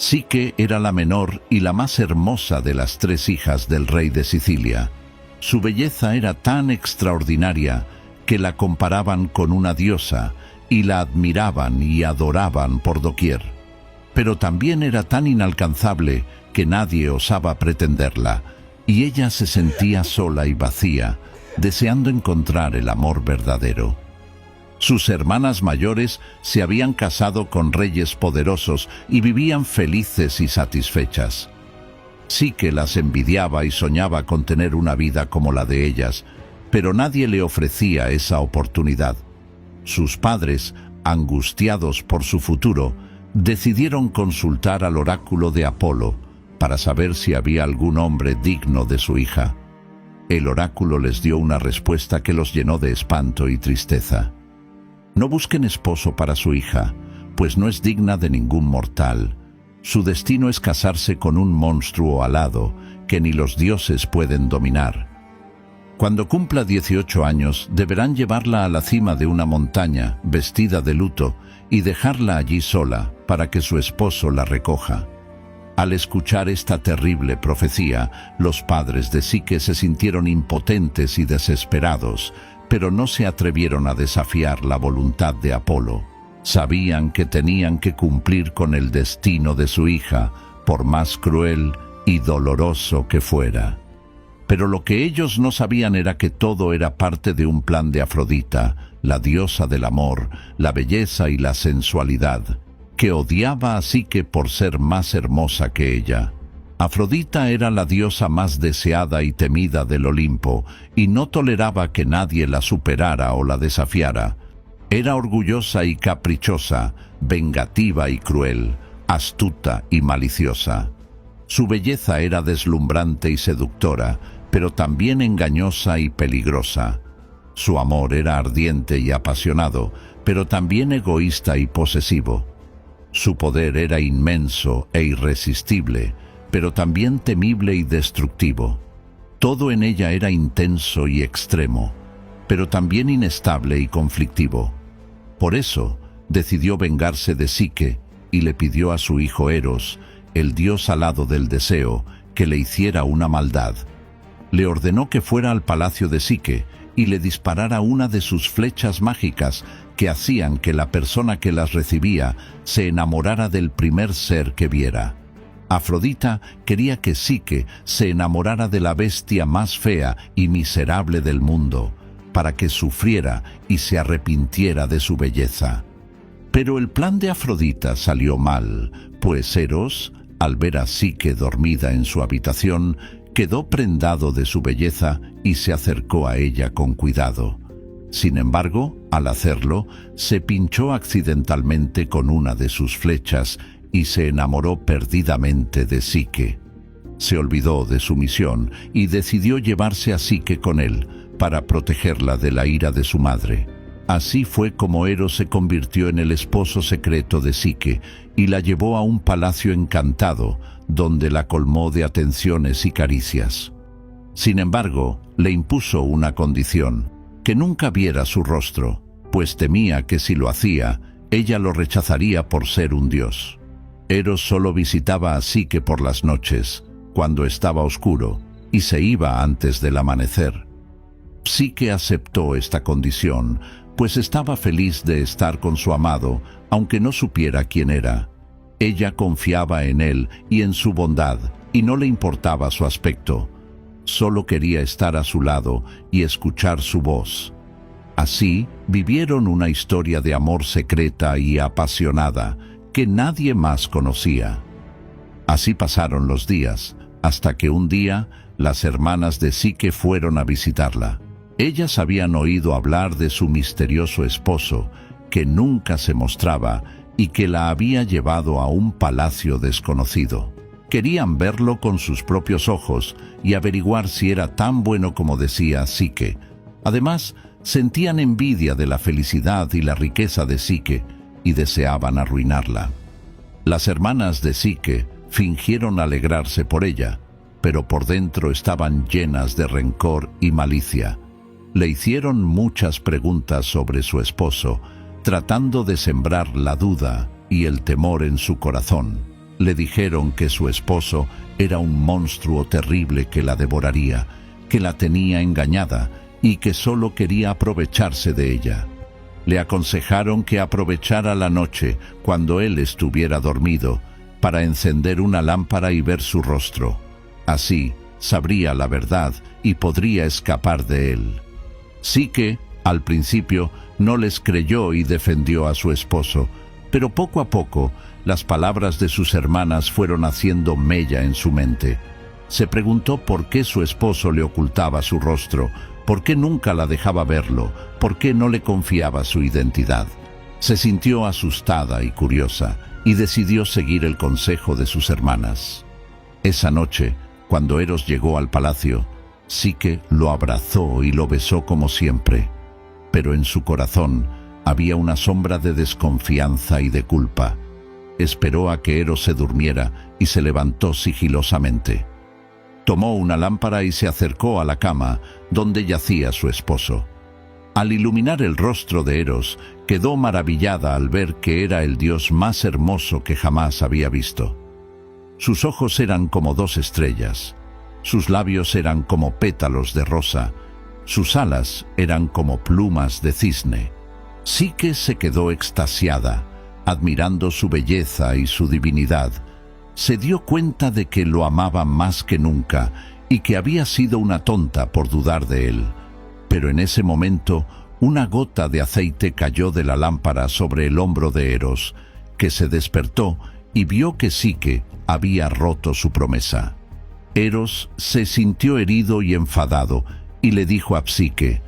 Psique era la menor y la más hermosa de las 3 hijas del rey de Sicilia. Su belleza era tan extraordinaria que la comparaban con una diosa y la admiraban y adoraban por doquier. Pero también era tan inalcanzable que nadie osaba pretenderla, y ella se sentía sola y vacía, deseando encontrar el amor verdadero. Sus hermanas mayores se habían casado con reyes poderosos y vivían felices y satisfechas. Psique las envidiaba y soñaba con tener una vida como la de ellas, pero nadie le ofrecía esa oportunidad. Sus padres, angustiados por su futuro, decidieron consultar al oráculo de Apolo para saber si había algún hombre digno de su hija. El oráculo les dio una respuesta que los llenó de espanto y tristeza. No busquen esposo para su hija, pues no es digna de ningún mortal. Su destino es casarse con un monstruo alado que ni los dioses pueden dominar. Cuando cumpla 18 años, deberán llevarla a la cima de una montaña, vestida de luto, y dejarla allí sola para que su esposo la recoja. Al escuchar esta terrible profecía, los padres de Psique se sintieron impotentes y desesperados, pero no se atrevieron a desafiar la voluntad de Apolo. Sabían que tenían que cumplir con el destino de su hija, por más cruel y doloroso que fuera. Pero lo que ellos no sabían era que todo era parte de un plan de Afrodita, la diosa del amor, la belleza y la sensualidad, que odiaba a Psique por ser más hermosa que ella. Afrodita era la diosa más deseada y temida del Olimpo, y no toleraba que nadie la superara o la desafiara. Era orgullosa y caprichosa, vengativa y cruel, astuta y maliciosa. Su belleza era deslumbrante y seductora, pero también engañosa y peligrosa. Su amor era ardiente y apasionado, pero también egoísta y posesivo. Su poder era inmenso e irresistible, pero también temible y destructivo. Todo en ella era intenso y extremo, pero también inestable y conflictivo. Por eso, decidió vengarse de Psique y le pidió a su hijo Eros, el dios alado del deseo, que le hiciera una maldad. Le ordenó que fuera al palacio de Psique y le disparara una de sus flechas mágicas que hacían que la persona que las recibía se enamorara del primer ser que viera. Afrodita quería que Psique se enamorara de la bestia más fea y miserable del mundo, para que sufriera y se arrepintiera de su belleza. Pero el plan de Afrodita salió mal, pues Eros, al ver a Psique dormida en su habitación, quedó prendado de su belleza y se acercó a ella con cuidado. Sin embargo, al hacerlo, se pinchó accidentalmente con una de sus flechas y se enamoró perdidamente de Psique. Se olvidó de su misión y decidió llevarse a Psique con él para protegerla de la ira de su madre. Así fue como Eros se convirtió en el esposo secreto de Psique y la llevó a un palacio encantado, donde la colmó de atenciones y caricias. Sin embargo, le impuso una condición: que nunca viera su rostro, pues temía que si lo hacía, ella lo rechazaría por ser un dios. Eros solo visitaba a Psique por las noches, cuando estaba oscuro, y se iba antes del amanecer. Psique aceptó esta condición, pues estaba feliz de estar con su amado, aunque no supiera quién era. Ella confiaba en él y en su bondad, y no le importaba su aspecto. Solo quería estar a su lado y escuchar su voz. Así vivieron una historia de amor secreta y apasionada que nadie más conocía. Así pasaron los días, hasta que un día las hermanas de Psique fueron a visitarla. Ellas habían oído hablar de su misterioso esposo, que nunca se mostraba y que la había llevado a un palacio desconocido. Querían verlo con sus propios ojos y averiguar si era tan bueno como decía Psique. Además, sentían envidia de la felicidad y la riqueza de Psique y deseaban arruinarla. Las hermanas de Psique fingieron alegrarse por ella, pero por dentro estaban llenas de rencor y malicia. Le hicieron muchas preguntas sobre su esposo, tratando de sembrar la duda y el temor en su corazón. Le dijeron que su esposo era un monstruo terrible que la devoraría, que la tenía engañada y que solo quería aprovecharse de ella. Le aconsejaron que aprovechara la noche, cuando él estuviera dormido, para encender una lámpara y ver su rostro. Así sabría la verdad y podría escapar de él. Psique, al principio, no les creyó y defendió a su esposo, pero poco a poco las palabras de sus hermanas fueron haciendo mella en su mente. Se preguntó por qué su esposo le ocultaba su rostro, por qué nunca la dejaba verlo, por qué no le confiaba su identidad. Se sintió asustada y curiosa y decidió seguir el consejo de sus hermanas. Esa noche, cuando Eros llegó al palacio, Psique lo abrazó y lo besó como siempre, pero en su corazón había una sombra de desconfianza y de culpa. Esperó a que Eros se durmiera y se levantó sigilosamente. Tomó una lámpara y se acercó a la cama donde yacía su esposo. Al iluminar el rostro de Eros, quedó maravillada al ver que era el dios más hermoso que jamás había visto. Sus ojos eran como 2 estrellas, sus labios eran como pétalos de rosa, sus alas eran como plumas de cisne. Psique se quedó extasiada, admirando su belleza y su divinidad. Se dio cuenta de que lo amaba más que nunca y que había sido una tonta por dudar de él. Pero en ese momento, una gota de aceite cayó de la lámpara sobre el hombro de Eros, que se despertó y vio que Psique había roto su promesa. Eros se sintió herido y enfadado y le dijo a Psique: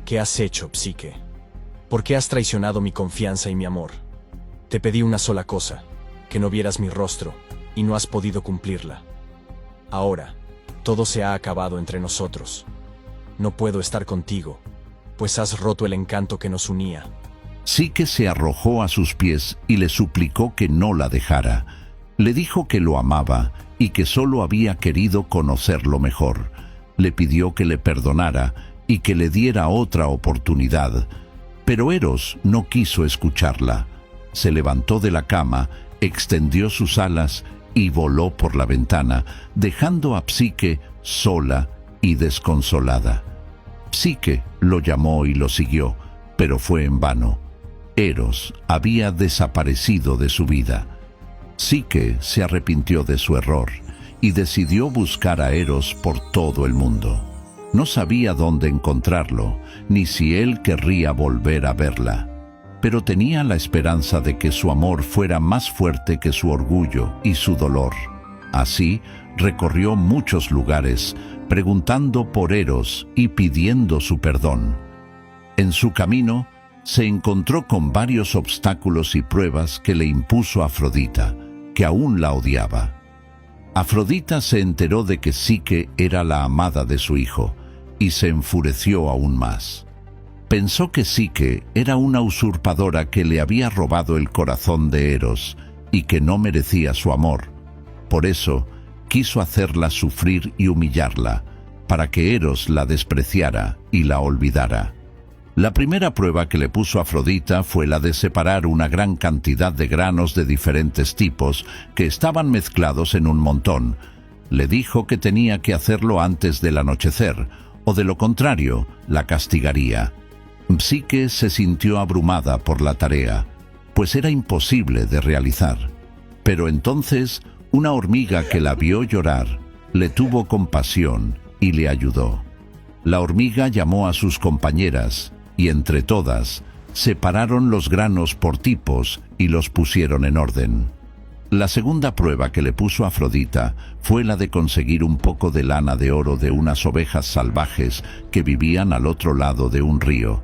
¿Qué has hecho, Psique? ¿Por qué has traicionado mi confianza y mi amor? Te pedí una sola cosa, que no vieras mi rostro, y no has podido cumplirla. Ahora, todo se ha acabado entre nosotros. No puedo estar contigo, pues has roto el encanto que nos unía. Psique se arrojó a sus pies y le suplicó que no la dejara. Le dijo que lo amaba y que solo había querido conocerlo mejor. Le pidió que le perdonara y que le diera otra oportunidad. Pero Eros no quiso escucharla. Se levantó de la cama, extendió sus alas y voló por la ventana, dejando a Psique sola y desconsolada. Psique lo llamó y lo siguió, pero fue en vano. Eros había desaparecido de su vida. Psique se arrepintió de su error y decidió buscar a Eros por todo el mundo. No sabía dónde encontrarlo, ni si él querría volver a verla, pero tenía la esperanza de que su amor fuera más fuerte que su orgullo y su dolor. Así, recorrió muchos lugares, preguntando por Eros y pidiendo su perdón. En su camino, se encontró con varios obstáculos y pruebas que le impuso Afrodita, que aún la odiaba. Afrodita se enteró de que Psique era la amada de su hijo, y se enfureció aún más. Pensó que Psique era una usurpadora que le había robado el corazón de Eros y que no merecía su amor. Por eso, quiso hacerla sufrir y humillarla, para que Eros la despreciara y la olvidara. La primera prueba que le puso Afrodita fue la de separar una gran cantidad de granos de diferentes tipos que estaban mezclados en un montón. Le dijo que tenía que hacerlo antes del anochecer, o de lo contrario, la castigaría. Psique se sintió abrumada por la tarea, pues era imposible de realizar. Pero entonces, una hormiga que la vio llorar, le tuvo compasión y le ayudó. La hormiga llamó a sus compañeras, y entre todas, separaron los granos por tipos y los pusieron en orden. La segunda prueba que le puso Afrodita fue la de conseguir un poco de lana de oro de unas ovejas salvajes que vivían al otro lado de un río.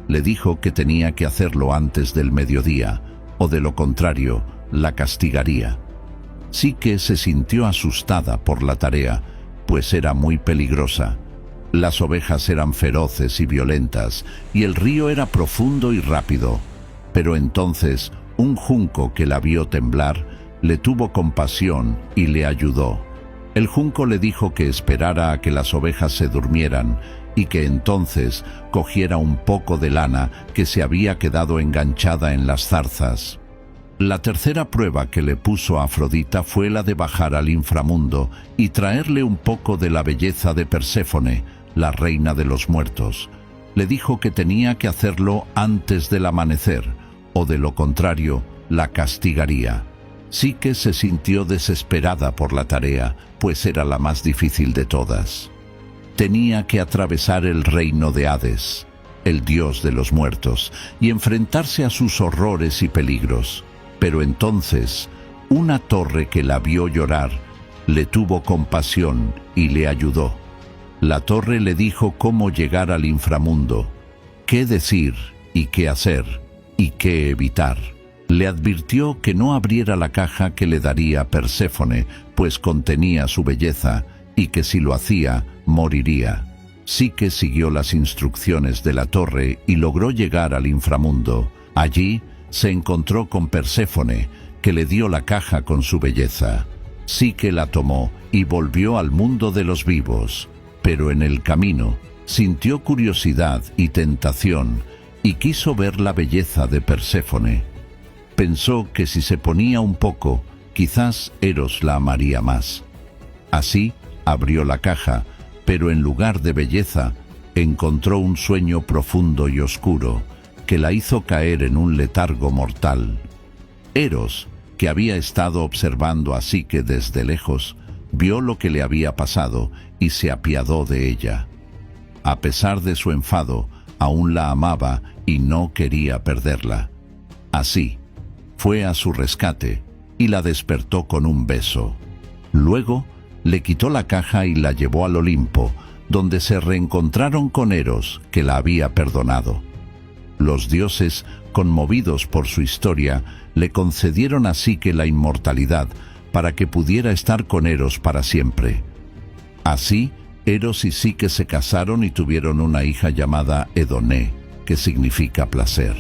Le dijo que tenía que hacerlo antes del mediodía, o de lo contrario, la castigaría. Psique se sintió asustada por la tarea, pues era muy peligrosa. Las ovejas eran feroces y violentas, y el río era profundo y rápido. Pero entonces, un junco que la vio temblar, le tuvo compasión y le ayudó. El junco le dijo que esperara a que las ovejas se durmieran y que entonces cogiera un poco de lana que se había quedado enganchada en las zarzas. La tercera prueba que le puso a Afrodita fue la de bajar al inframundo y traerle un poco de la belleza de Perséfone, la reina de los muertos. Le dijo que tenía que hacerlo antes del amanecer, o de lo contrario, la castigaría. Psique se sintió desesperada por la tarea, pues era la más difícil de todas. Tenía que atravesar el reino de Hades, el dios de los muertos, y enfrentarse a sus horrores y peligros. Pero entonces, una torre que la vio llorar, le tuvo compasión y le ayudó. La torre le dijo cómo llegar al inframundo, qué decir y qué hacer, y qué evitar. Le advirtió que no abriera la caja que le daría Perséfone, pues contenía su belleza, y que si lo hacía, moriría. Psique siguió las instrucciones de la torre y logró llegar al inframundo. Allí se encontró con Perséfone, que le dio la caja con su belleza. Psique la tomó y volvió al mundo de los vivos, pero en el camino sintió curiosidad y tentación y quiso ver la belleza de Perséfone. Pensó que si se ponía un poco, quizás Eros la amaría más. Así abrió la caja, pero en lugar de belleza, encontró un sueño profundo y oscuro que la hizo caer en un letargo mortal. Eros, que había estado observando a Psique desde lejos, vio lo que le había pasado y se apiadó de ella. A pesar de su enfado, aún la amaba y no quería perderla. Así, fue a su rescate y la despertó con un beso. Luego, le quitó la caja y la llevó al Olimpo, donde se reencontraron con Eros, que la había perdonado. Los dioses, conmovidos por su historia, le concedieron a Psique la inmortalidad para que pudiera estar con Eros para siempre. Así, Eros y Psique se casaron y tuvieron una hija llamada Edoné, que significa placer.